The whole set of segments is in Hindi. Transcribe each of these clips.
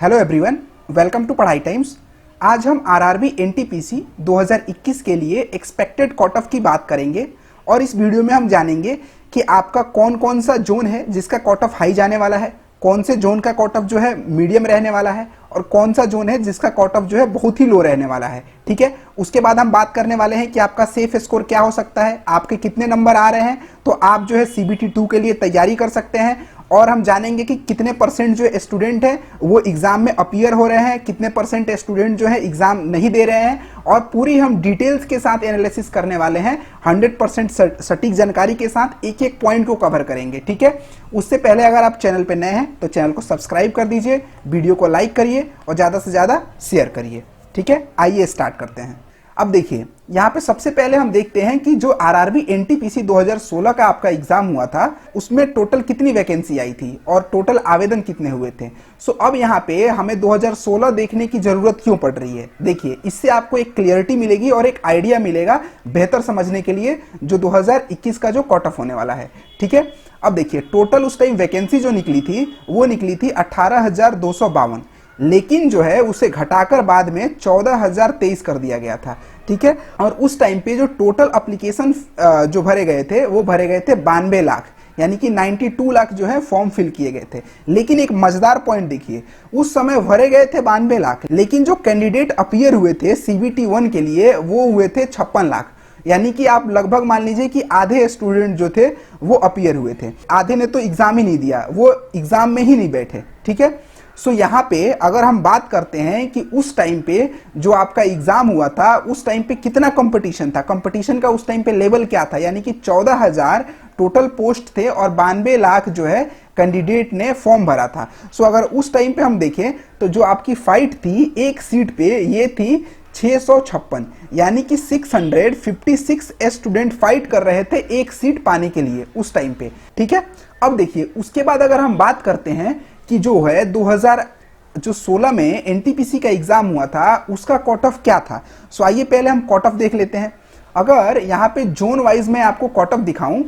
हेलो एवरीवन, वेलकम टू पढ़ाई टाइम्स। आज हम आरआरबी एनटीपीसी 2021 के लिए एक्सपेक्टेड कट ऑफ की बात करेंगे और इस वीडियो में हम जानेंगे कि आपका कौन कौन सा जोन है जिसका कट ऑफ हाई जाने वाला है, कौन से जोन का कट ऑफ जो है मीडियम रहने वाला है और कौन सा जोन है जिसका कट ऑफ जो है बहुत ही लो रहने वाला है। ठीक है, उसके बाद हम बात करने वाले हैं कि आपका सेफ स्कोर क्या हो सकता है, आपके कितने नंबर आ रहे हैं तो आप जो है सीबीटी 2 के लिए तैयारी कर सकते हैं। और हम जानेंगे कि कितने परसेंट जो स्टूडेंट हैं वो एग्जाम में अपीयर हो रहे हैं, कितने परसेंट स्टूडेंट जो है एग्जाम नहीं दे रहे हैं, और पूरी हम डिटेल्स के साथ एनालिसिस करने वाले हैं। 100% सटीक जानकारी के साथ एक एक पॉइंट को कवर करेंगे। ठीक है, उससे पहले अगर आप चैनल पे नए हैं तो चैनल को सब्सक्राइब कर दीजिए, वीडियो को लाइक करिए और ज़्यादा से ज़्यादा शेयर करिए। ठीक है, आइए स्टार्ट करते हैं। अब देखिए, यहाँ पे सबसे पहले हम देखते हैं कि जो आरआरबी एनटीपीसी 2016 का आपका एग्जाम हुआ था उसमें टोटल कितनी वैकेंसी आई थी और टोटल आवेदन कितने हुए थे। सो अब यहाँ पे हमें 2016 देखने की जरूरत क्यों पड़ रही है, देखिए इससे आपको एक क्लियरिटी मिलेगी और एक आइडिया मिलेगा बेहतर समझने के लिए जो 2021 का जो कट ऑफ होने वाला है। ठीक है, अब देखिए टोटल उस टाइम वैकेंसी जो निकली थी वो निकली थी 18,252, लेकिन जो है उसे घटाकर बाद में 14,023 कर दिया गया था। ठीक है, और उस टाइम पे जो टोटल एप्लीकेशन जो भरे गए थे वो भरे गए थे 92 लाख, यानी कि 92 लाख जो है फॉर्म फिल किए गए थे। लेकिन एक मजेदार पॉइंट देखिए, उस समय भरे गए थे 92 लाख, लेकिन जो कैंडिडेट अपीयर हुए थे सीबीटी 1 के लिए वो हुए थे 56 लाख, यानी कि आप लगभग मान लीजिए कि आधे स्टूडेंट जो थे वो अपीयर हुए थे, आधे ने तो एग्जाम ही नहीं दिया, वो एग्जाम में ही नहीं बैठे। ठीक है, सो यहाँ पे अगर हम बात करते हैं कि उस टाइम पे जो आपका एग्जाम हुआ था उस टाइम पे कितना कंपटीशन था, कंपटीशन का उस टाइम पे लेवल क्या था, यानी कि 14,000 टोटल पोस्ट थे और 92 लाख जो है कैंडिडेट ने फॉर्म भरा था। सो अगर उस टाइम पे हम देखें तो जो आपकी फाइट थी एक सीट पे ये थी 656, यानी कि 656 स्टूडेंट फाइट कर रहे थे एक सीट पाने के लिए उस टाइम पे। ठीक है, अब देखिए उसके बाद अगर हम बात करते हैं कि जो है 2016 में एनटीपीसी का एग्जाम हुआ था उसका कट ऑफ क्या था। सो आइए पहले हम कट ऑफ देख लेते हैं। अगर यहाँ पे जोन वाइज में आपको कट ऑफ दिखाऊं,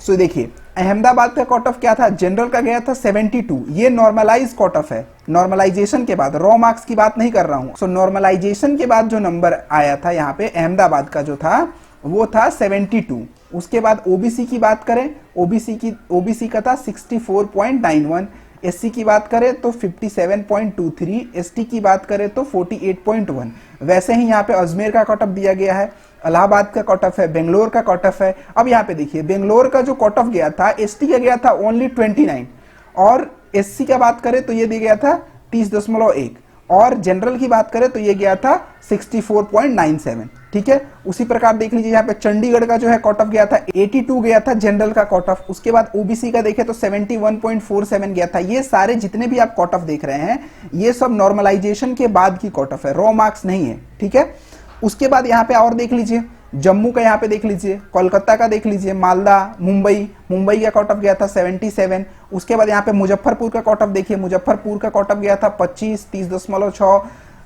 सो देखिए अहमदाबाद का कट ऑफ क्या था, जनरल का गया था 72, ये नॉर्मलाइज कट ऑफ है, नॉर्मलाइजेशन के बाद, रॉ मार्क्स की बात नहीं कर रहा हूं। सो नॉर्मलाइजेशन के बाद जो नंबर आया था यहाँ पे अहमदाबाद का जो था वो था 72। उसके बाद ओबीसी की बात करें, ओबीसी का था 64.91, एससी की बात करें तो 57.23, एसटी की बात करें तो 48.1। वैसे ही यहाँ पे अजमेर का कट ऑफ दिया गया है, इलाहाबाद का कट ऑफ है, बेंगलोर का कट ऑफ है। अब यहाँ पे देखिए बेंगलोर का जो कट ऑफ गया था एसटी का गया था ओनली 29 और एससी का बात करें तो ये दिया गया था 30.1 और जनरल की बात करें तो ये गया था 64.97। ठीक है, उसी प्रकार देख लीजिए यहाँ पे चंडीगढ़ का जो है कट ऑफ गया था 82 गया था जनरल का कट ऑफ। उसके बाद ओबीसी का देखें तो 71.47 गया था। ये सारे जितने भी आप कट ऑफ देख रहे हैं ये सब नॉर्मलाइजेशन के बाद की कट ऑफ है, रॉ मार्क्स नहीं है। ठीक है, उसके बाद यहाँ पे और देख लीजिए, जम्मू का यहाँ पे देख लीजिए, कोलकाता का देख लीजिए, मालदा, मुंबई का कट ऑफ गया था 77। उसके बाद यहाँ पे मुजफ्फरपुर का कट ऑफ देखिए, मुजफ्फरपुर का कट ऑफ गया था 25, 30.6,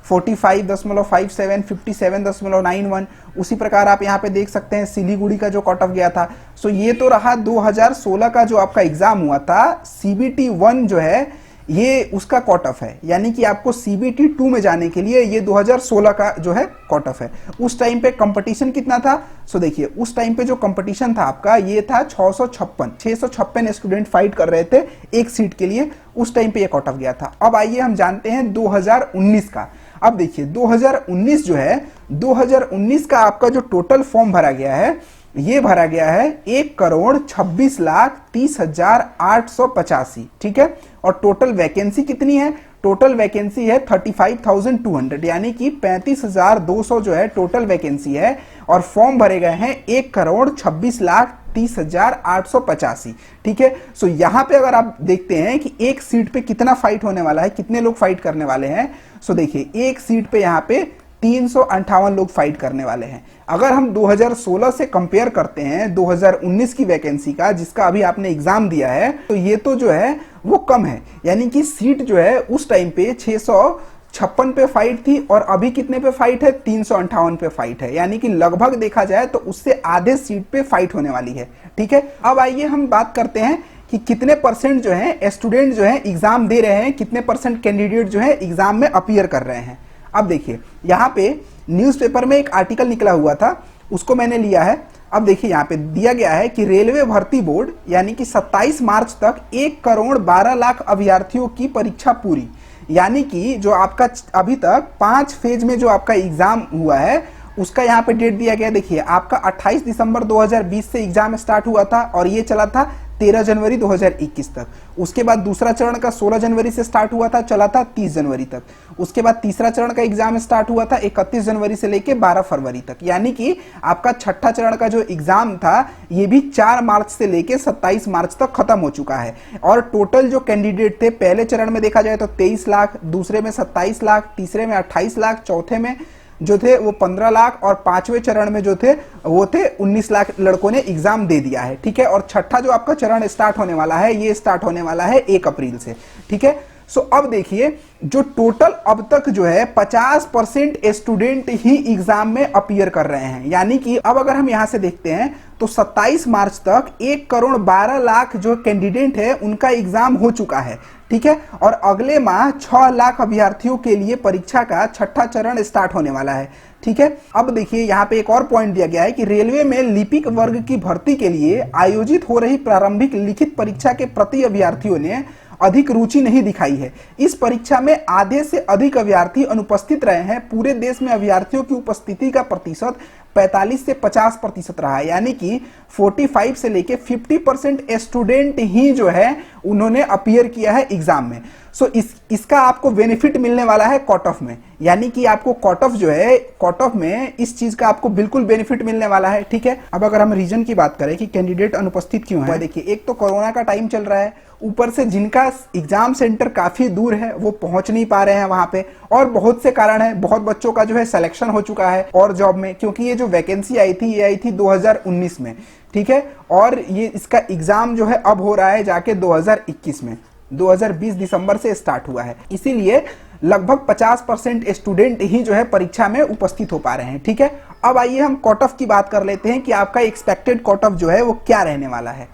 45.57, 57.91। उसी प्रकार आप यहाँ पे देख सकते हैं सिलीगुड़ी का जो कट ऑफ गया था। सो ये तो रहा 2016 का जो आपका एग्जाम हुआ था, सीबीटी 1 जो है ये उसका कट ऑफ है, यानी कि आपको सीबीटी 2 में जाने के लिए ये 2016 का जो है कट ऑफ है। उस टाइम पे कंपटीशन कितना था, सो देखिए उस टाइम पे जो कंपटीशन था आपका ये था 656 स्टूडेंट फाइट कर रहे थे एक सीट के लिए, उस टाइम पे ये कट ऑफ गया था। अब आइए हम जानते हैं 2019 का। अब देखिए 2019 जो है, 2019 का आपका जो टोटल फॉर्म भरा गया है ये भरा गया है 1,26,30,885। ठीक है, और टोटल वैकेंसी कितनी है, टोटल वैकेंसी है 35,200, यानी कि 35,200 जो है टोटल वैकेंसी है और फॉर्म भरे गए हैं 1,26,30,885। ठीक है, सो यहां पे अगर आप देखते हैं कि एक सीट पे कितना फाइट होने वाला है, कितने लोग फाइट करने वाले हैं, सो देखिए एक सीट पे यहाँ पे 358 लोग फाइट करने वाले हैं। अगर हम 2016 से कंपेयर करते हैं 2019 की वैकेंसी का जिसका अभी आपने एग्जाम दिया है, तो ये तो जो है वो कम है, यानी कि सीट जो है उस टाइम पे 656 पे फाइट थी और अभी कितने पे फाइट है, 358 पे फाइट है, यानी कि लगभग देखा जाए तो उससे आधे सीट पे फाइट होने वाली है। ठीक है, अब आइए हम बात करते हैं कि कितने परसेंट जो है स्टूडेंट जो है एग्जाम दे रहे हैं, कितने परसेंट कैंडिडेट जो है एग्जाम में अपीयर कर रहे हैं। अब देखिए यहाँ पे न्यूज़पेपर में एक आर्टिकल निकला हुआ था, उसको मैंने लिया है। अब देखिए यहाँ पे दिया गया है कि रेलवे भर्ती बोर्ड यानी कि 27 मार्च तक 1,12,00,000 अभ्यर्थियों की परीक्षा पूरी, यानी कि जो आपका अभी तक 5 फेज में जो आपका एग्जाम हुआ है उसका यहाँ पे डेट दिया गया। देखिए आपका 28 दिसंबर 2020 से एग्जाम स्टार्ट हुआ था और ये चला था 13 जनवरी 2021 तक। उसके बाद दूसरा चरण का 16 जनवरी से स्टार्ट हुआ था, चला था 30 जनवरी तक। उसके बाद तीसरा चरण का एग्जाम स्टार्ट हुआ था 31 जनवरी से लेके 12 फरवरी तक, यानी कि आपका छठा चरण का जो एग्जाम था ये भी 4 मार्च से लेके 27 मार्च तक खत्म हो चुका है। और टोटल जो कैंडिडेट थे पहले चरण में देखा जाए तो 23 लाख, दूसरे में 27 लाख, तीसरे में 28 लाख, चौथे में जो थे वो 15 लाख और पांचवें चरण में जो थे वो थे 19 लाख लड़कों ने एग्जाम दे दिया है। ठीक है, और छठा जो आपका चरण स्टार्ट होने वाला है ये स्टार्ट होने वाला है 1 अप्रैल से। ठीक है, सो अब देखिए जो टोटल अब तक जो है 50% स्टूडेंट ही एग्जाम में अपीयर कर रहे हैं, यानी कि अब अगर हम यहां से देखते हैं तो 27 मार्च तक 1,12,00,000 जो कैंडिडेट है उनका एग्जाम हो चुका है। ठीक है, और अगले माह 6 लाख अभ्यर्थियों के लिए परीक्षा का छठा चरण स्टार्ट होने वाला है। ठीक है, अब देखिए यहाँ पे एक और पॉइंट दिया गया है कि रेलवे में लिपिक वर्ग की भर्ती के लिए आयोजित हो रही प्रारंभिक लिखित परीक्षा के प्रति अभ्यर्थियों ने अधिक रुचि नहीं दिखाई है। इस परीक्षा में आधे से अधिक अभ्यर्थी अनुपस्थित रहे हैं। पूरे देश में अभ्यर्थियों की उपस्थिति का प्रतिशत 45 से 50% रहा है, यानी कि 45 से लेके 50% स्टूडेंट ही जो है उन्होंने अपीयर किया है एग्जाम में। सो इसका आपको बेनिफिट मिलने वाला है कट ऑफ में, यानी कि आपको कट ऑफ जो है कट ऑफ में इस चीज का आपको बिल्कुल बेनिफिट मिलने वाला है। ठीक है, अब अगर हम रीजन की बात करें कि कैंडिडेट अनुपस्थित क्यों है, देखिए एक तो कोरोना का टाइम चल रहा है, ऊपर से जिनका एग्जाम सेंटर काफी दूर है वो पहुंच नहीं पा रहे हैं वहां पे, और बहुत से कारण है। बहुत बच्चों का जो है सिलेक्शन हो चुका है और जॉब में, क्योंकि ये जो वैकेंसी आई थी ये आई थी 2019 में। ठीक है, और ये इसका एग्जाम जो है अब हो रहा है जाके 2021 में, 2020 दिसंबर से स्टार्ट हुआ है, इसीलिए लगभग 50% स्टूडेंट ही जो है परीक्षा में उपस्थित हो पा रहे हैं। ठीक है, अब आइए हम कट ऑफ की बात कर लेते हैं कि आपका एक्सपेक्टेड कट ऑफ जो है वो क्या रहने वाला है।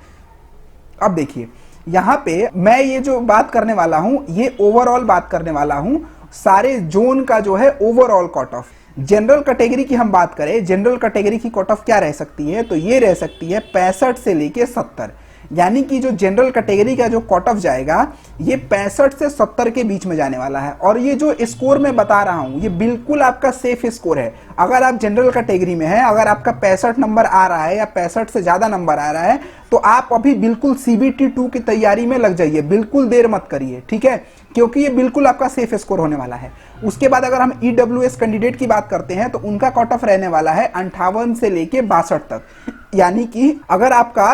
अब देखिए यहाँ पे मैं ये जो बात करने वाला हूं ये ओवरऑल बात करने वाला हूं, सारे जोन का जो है overall cut off. General category की हम बात करें, जनरल कैटेगरी की कट ऑफ क्या रह सकती है, तो ये रह सकती है 65 से लेके 70, यानी कि जो जनरल कैटेगरी का जो कट ऑफ जाएगा ये 65 से 70 के बीच में जाने वाला है। और ये जो स्कोर मैं बता रहा हूं ये बिल्कुल आपका सेफ स्कोर है। अगर आप जनरल कैटेगरी में हैं, अगर आपका 65 नंबर आ रहा है या 65 से ज्यादा नंबर आ रहा है तो आप अभी बिल्कुल CBT 2 की तैयारी में लग जाइए, बिल्कुल देर मत करिए। ठीक है, क्योंकि ये बिल्कुल आपका सेफ स्कोर होने वाला है। उसके बाद अगर हम EWS कैंडिडेट की बात करते हैं तो उनका कट ऑफ रहने वाला है 58 से लेके 62 तक, यानी कि अगर आपका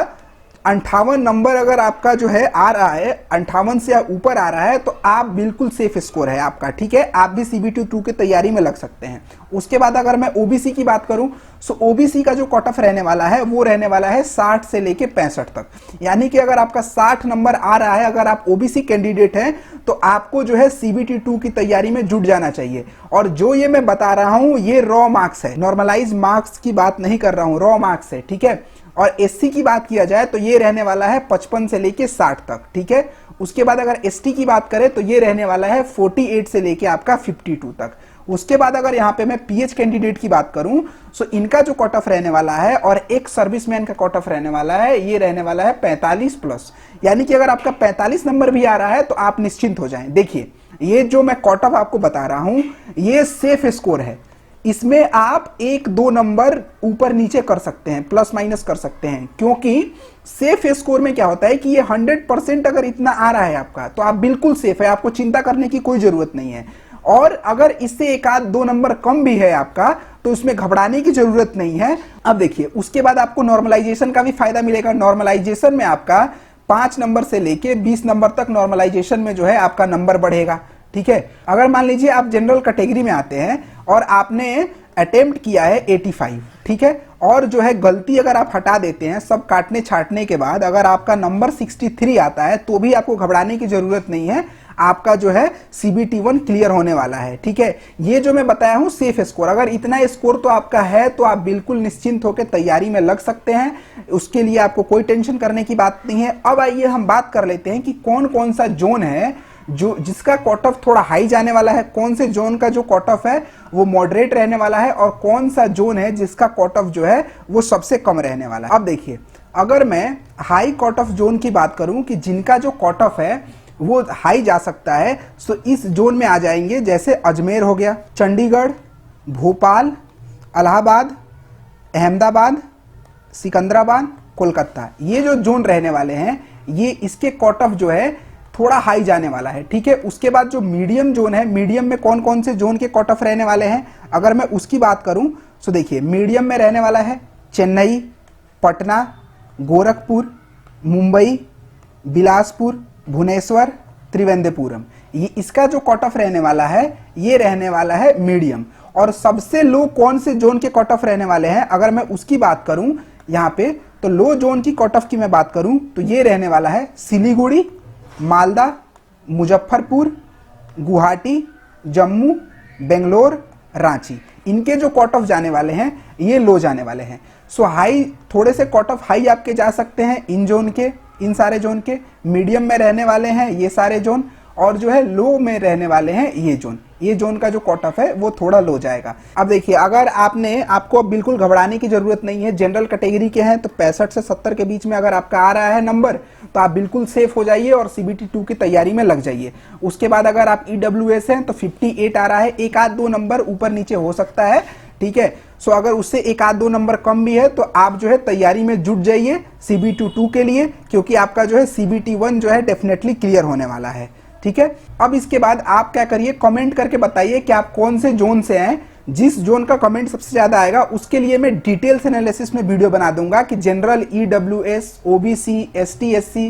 58 नंबर अगर आपका जो है आ रहा है, 58 से ऊपर आ रहा है तो आप बिल्कुल सेफ स्कोर है आपका। ठीक है, आप भी CBT 2 की तैयारी में लग सकते हैं। उसके बाद अगर मैं OBC की बात करूं तो OBC का जो कट ऑफ रहने वाला है वो रहने वाला है 60 से लेके 65 तक, यानी कि अगर आपका 60 नंबर आ रहा है, अगर आप OBC कैंडिडेट हैं तो आपको जो है CBT 2 की तैयारी में जुट जाना चाहिए। और जो ये मैं बता रहा हूं ये रॉ मार्क्स है, नॉर्मलाइज मार्क्स की बात नहीं कर रहा हूं, रॉ मार्क्स है। ठीक है, और SC की बात किया जाए तो ये रहने वाला है 55 से लेके 60 तक। ठीक है, उसके बाद अगर ST की बात करें तो ये रहने वाला है 48 से लेके आपका 52 तक। उसके बाद अगर यहाँ पे मैं PH कैंडिडेट की बात करूं तो इनका जो कट ऑफ रहने वाला है और एक सर्विसमैन का कट ऑफ रहने वाला है ये रहने वाला है 45 प्लस, यानी कि अगर आपका 45 नंबर भी आ रहा है तो आप निश्चिंत हो जाएं। देखिए ये जो मैं कट ऑफ आपको बता रहा हूं ये सेफ स्कोर है, इसमें आप 1-2 नंबर ऊपर नीचे कर सकते हैं, प्लस माइनस कर सकते हैं, क्योंकि सेफ स्कोर में क्या होता है कि ये 100% अगर इतना आ रहा है आपका तो आप बिल्कुल सेफ है, आपको चिंता करने की कोई जरूरत नहीं है। और अगर इससे 1-2 नंबर कम भी है आपका तो उसमें घबराने की जरूरत नहीं है। अब देखिए उसके बाद आपको नॉर्मलाइजेशन का भी फायदा मिलेगा। नॉर्मलाइजेशन में आपका 5 नंबर से लेके 20 नंबर तक नॉर्मलाइजेशन में जो है आपका नंबर बढ़ेगा। ठीक है, अगर मान लीजिए आप जनरल कैटेगरी में आते हैं और आपने अटेम्प्ट किया है 85, ठीक है, और जो है गलती अगर आप हटा देते हैं सब काटने छाटने के बाद अगर आपका नंबर 63 आता है तो भी आपको घबराने की जरूरत नहीं है, आपका जो है CBT1 क्लियर होने वाला है। ठीक है, ये जो मैं बताया हूं सेफ स्कोर, अगर इतना स्कोर तो आपका है तो आप बिल्कुल निश्चिंत होकर तैयारी में लग सकते हैं, उसके लिए आपको कोई टेंशन करने की बात नहीं है। अब आइए हम बात कर लेते हैं कि कौन कौन सा जोन है जो जिसका कट ऑफ थोड़ा हाई जाने वाला है, कौन से जोन का जो कट ऑफ है वो मॉडरेट रहने वाला है, और कौन सा जोन है जिसका कट ऑफ जो है वो सबसे कम रहने वाला है। अब देखिए, अगर मैं हाई कट ऑफ जोन की बात करूं कि जिनका जो कट ऑफ है वो हाई जा सकता है, तो इस जोन में आ जाएंगे जैसे अजमेर हो गया, चंडीगढ़, भोपाल, इलाहाबाद, अहमदाबाद, सिकंदराबाद, कोलकाता। ये जो जोन रहने वाले हैं ये इसके कट ऑफ जो है थोड़ा हाई जाने वाला है। ठीक है, उसके बाद जो मीडियम जोन है, मीडियम में कौन कौन से जोन के कट ऑफ रहने वाले हैं अगर मैं उसकी बात करूं तो देखिए, मीडियम में रहने वाला है चेन्नई, पटना, गोरखपुर, मुंबई, बिलासपुर, भुवनेश्वर, त्रिवेंद्रपुरम। ये इसका जो कट ऑफ रहने वाला है ये रहने वाला है मीडियम। और सबसे लो कौन से जोन के कट ऑफ रहने वाले हैं अगर मैं उसकी बात करूं यहाँ पे, तो लो जोन की कट ऑफ की मैं बात करूं तो ये रहने वाला है सिलीगुड़ी, मालदा, मुजफ्फरपुर, गुवाहाटी, जम्मू, बेंगलोर, रांची। इनके जो कट ऑफ जाने वाले हैं ये लो जाने वाले हैं। सो हाई, थोड़े से कट ऑफ हाई आपके जा सकते हैं इन जोन के, इन सारे जोन के। मीडियम में रहने वाले हैं ये सारे जोन, और जो है लो में रहने वाले हैं ये जोन। ये जोन का जो कट ऑफ है वो थोड़ा लो जाएगा। अब देखिए, अगर आपको अब बिल्कुल घबराने की जरूरत नहीं है, जनरल कैटेगरी के हैं तो 65 से 70 के बीच में अगर आपका आ रहा है नंबर तो आप बिल्कुल सेफ हो जाइए और CBT2 की तैयारी में लग जाइए। उसके बाद अगर आप EWS हैं तो 58 आ रहा है, एक आध दो नंबर ऊपर नीचे हो सकता है। ठीक है, सो अगर उससे एक आध दो नंबर कम भी है तो आप जो है तैयारी में जुट जाइए CBT2 के लिए, क्योंकि आपका जो है CBT1 जो है डेफिनेटली क्लियर होने वाला है। ठीक है, अब इसके बाद आप क्या करिए, कमेंट करके बताइए कि आप कौन से जोन से हैं। जिस जोन का कमेंट सबसे ज्यादा आएगा उसके लिए मैं डिटेल्स एनालिसिस में वीडियो बना दूंगा कि general, EWS, OBC, ST SC,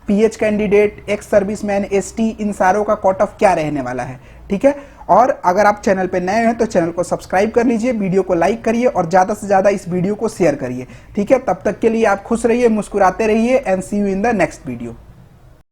PH candidate, ex serviceman, ST, इन सारों का कट ऑफ क्या रहने वाला है। ठीक है, और अगर आप चैनल पे नए हैं तो चैनल को सब्सक्राइब कर लीजिए, वीडियो को लाइक करिए और ज्यादा से ज्यादा इस वीडियो को शेयर करिए। ठीक है, तब तक के लिए आप खुश रहिए, मुस्कुराते रहिए, and see you in the next video.